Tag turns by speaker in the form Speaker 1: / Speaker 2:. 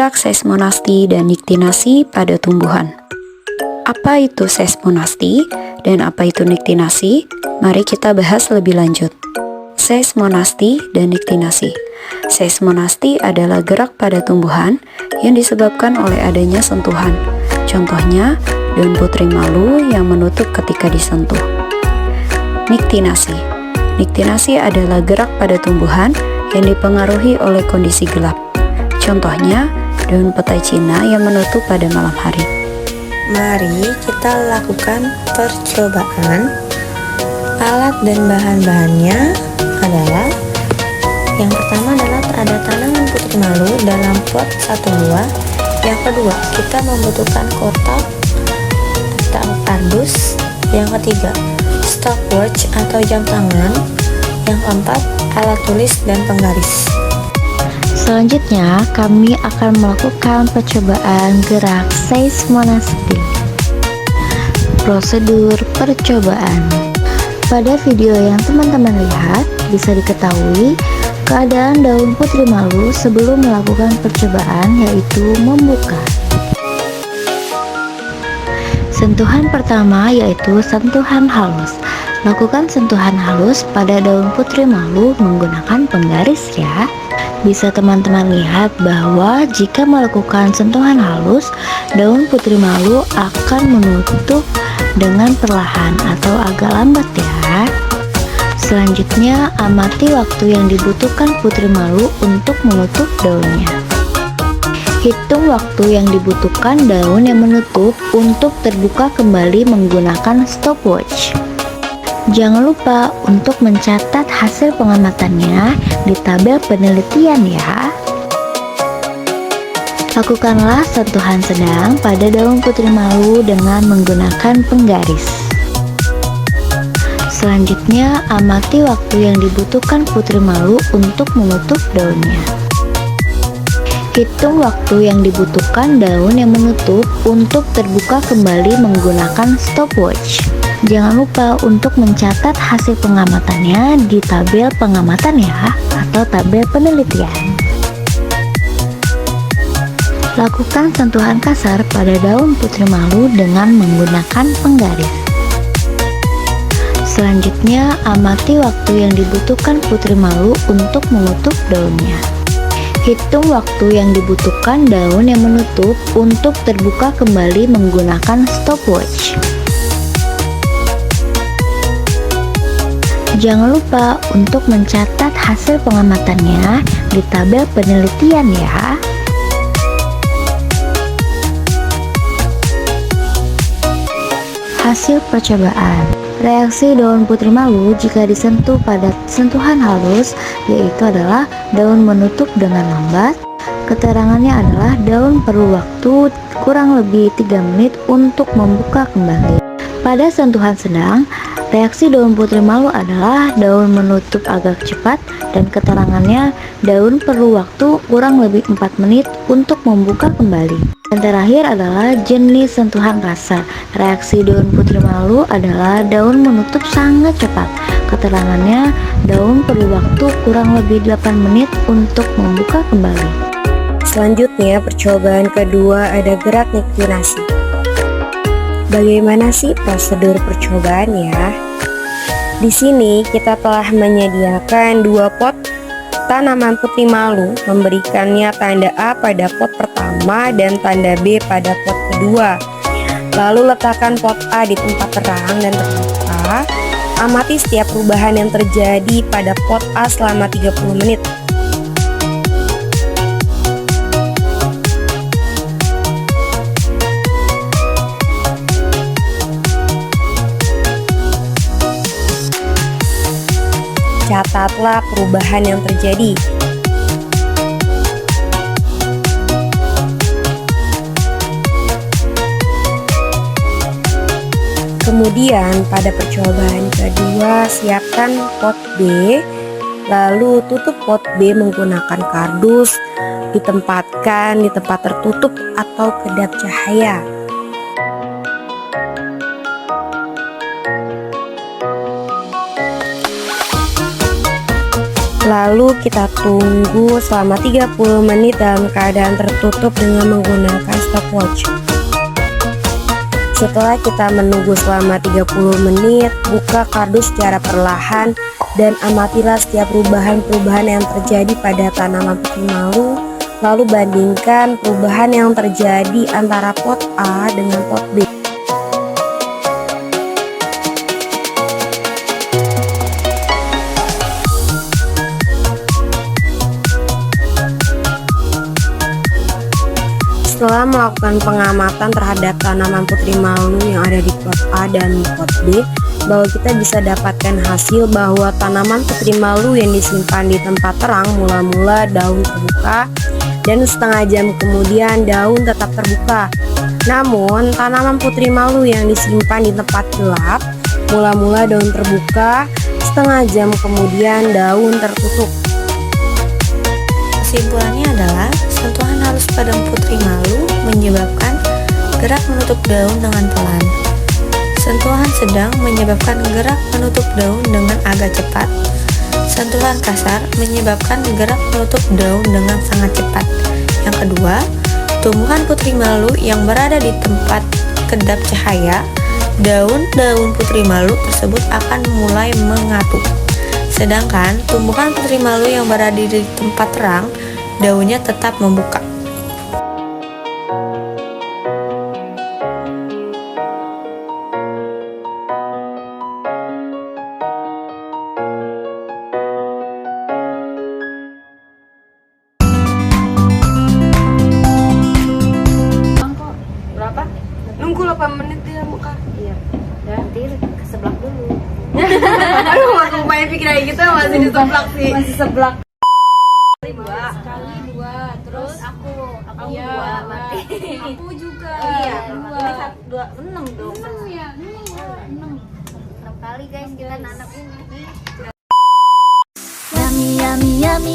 Speaker 1: gerak seismonasti dan niktinasi pada tumbuhan. Apa itu seismonasti dan apa itu niktinasi? Mari kita bahas lebih lanjut. Seismonasti dan niktinasi. Seismonasti adalah gerak pada tumbuhan yang disebabkan oleh adanya sentuhan. Contohnya, daun putri malu yang menutup ketika disentuh. Niktinasi. Niktinasi adalah gerak pada tumbuhan yang dipengaruhi oleh kondisi gelap. Contohnya, daun petai Cina yang menutup pada malam hari.
Speaker 2: Mari kita lakukan percobaan. Alat dan bahan-bahannya adalah: yang pertama adalah ada tanaman putri malu dalam pot 1 buah. Yang kedua, kita membutuhkan kotak atau kardus. Yang ketiga, stopwatch atau jam tangan. Yang keempat, alat tulis dan penggaris.
Speaker 3: Selanjutnya, kami akan melakukan percobaan gerak seismonasti. Prosedur percobaan. Pada video yang teman-teman lihat, bisa diketahui keadaan daun putri malu sebelum melakukan percobaan, yaitu membuka. Sentuhan pertama yaitu sentuhan halus. Lakukan sentuhan halus pada daun putri malu menggunakan penggaris ya. Bisa teman-teman lihat bahwa jika melakukan sentuhan halus, daun putri malu akan menutup dengan perlahan atau agak lambat ya. Selanjutnya, amati waktu yang dibutuhkan putri malu untuk menutup daunnya. Hitung waktu yang dibutuhkan daun yang menutup untuk terbuka kembali menggunakan stopwatch. Jangan lupa untuk mencatat hasil pengamatannya di tabel penelitian ya. Lakukanlah sentuhan sedang pada daun putri malu dengan menggunakan penggaris. Selanjutnya, amati waktu yang dibutuhkan putri malu untuk menutup daunnya. Hitung waktu yang dibutuhkan daun yang menutup untuk terbuka kembali menggunakan stopwatch. Jangan lupa untuk mencatat hasil pengamatannya di tabel pengamatan ya, atau tabel penelitian. Lakukan sentuhan kasar pada daun putri malu dengan menggunakan penggaris. Selanjutnya, amati waktu yang dibutuhkan putri malu untuk menutup daunnya. Hitung waktu yang dibutuhkan daun yang menutup untuk terbuka kembali menggunakan stopwatch. Jangan lupa untuk mencatat hasil pengamatannya di tabel penelitian ya. Hasil percobaan. Reaksi daun putri malu jika disentuh pada sentuhan halus yaitu adalah daun menutup dengan lambat. Keterangannya adalah daun perlu waktu kurang lebih 3 menit untuk membuka kembali. Pada sentuhan sedang, reaksi daun putri malu adalah daun menutup agak cepat dan keterangannya daun perlu waktu kurang lebih 4 menit untuk membuka kembali. Dan terakhir adalah jenis sentuhan rasa. Reaksi daun putri malu adalah daun menutup sangat cepat. Keterangannya daun perlu waktu kurang lebih 8 menit untuk membuka kembali.
Speaker 2: Selanjutnya, percobaan kedua ada gerak niktinasi. Bagaimana sih prosedur percobaannya? Di sini kita telah menyediakan 2 pot tanaman putri malu, memberikannya tanda A pada pot pertama dan tanda B pada pot kedua. Lalu letakkan pot A di tempat terang dan terbuka. Amati setiap perubahan yang terjadi pada pot A selama 30 menit. Catatlah perubahan yang terjadi. Kemudian pada percobaan kedua, siapkan pot B, lalu tutup pot B menggunakan kardus, ditempatkan di tempat tertutup atau kedap cahaya.
Speaker 4: Lalu kita tunggu selama 30 menit dalam keadaan tertutup dengan menggunakan stopwatch. Setelah kita menunggu selama 30 menit, buka kardus secara perlahan dan amatilah setiap perubahan-perubahan yang terjadi pada tanaman putri malu. Lalu bandingkan perubahan yang terjadi antara pot A dengan pot B. Setelah melakukan pengamatan terhadap tanaman putri malu yang ada di pot A dan pot B, bahwa kita bisa dapatkan hasil bahwa tanaman putri malu yang disimpan di tempat terang mula-mula daun terbuka dan setengah jam kemudian daun tetap terbuka. Namun tanaman putri malu yang disimpan di tempat gelap mula-mula daun terbuka, setengah jam kemudian daun tertutup.
Speaker 2: Kesimpulannya adalah sentuhan halus pada putri malu menyebabkan gerak menutup daun dengan pelan. Sentuhan sedang menyebabkan gerak menutup daun dengan agak cepat. Sentuhan kasar menyebabkan gerak menutup daun dengan sangat cepat. Yang kedua, tumbuhan putri malu yang berada di tempat kedap cahaya, daun-daun putri malu tersebut akan mulai mengatup. Sedangkan tumbuhan putri malu yang berada di tempat terang, daunnya tetap membuka.
Speaker 4: Berapa? Nunggu 8 menit dia buka. Iya.
Speaker 3: Nanti ke sebelah dulu.
Speaker 4: Aduh, gak kebayang pikiran kita masih di seblak sih. Masih seblak.
Speaker 3: Sekali dua, terus aku
Speaker 4: Iya,
Speaker 3: dua mati.
Speaker 4: Aku juga.
Speaker 3: Iya,
Speaker 4: Dua.
Speaker 3: ini satu, dua, enam dong.
Speaker 4: Ya,
Speaker 3: 6 kali guys kita nanam ini. Yummy yummy yummy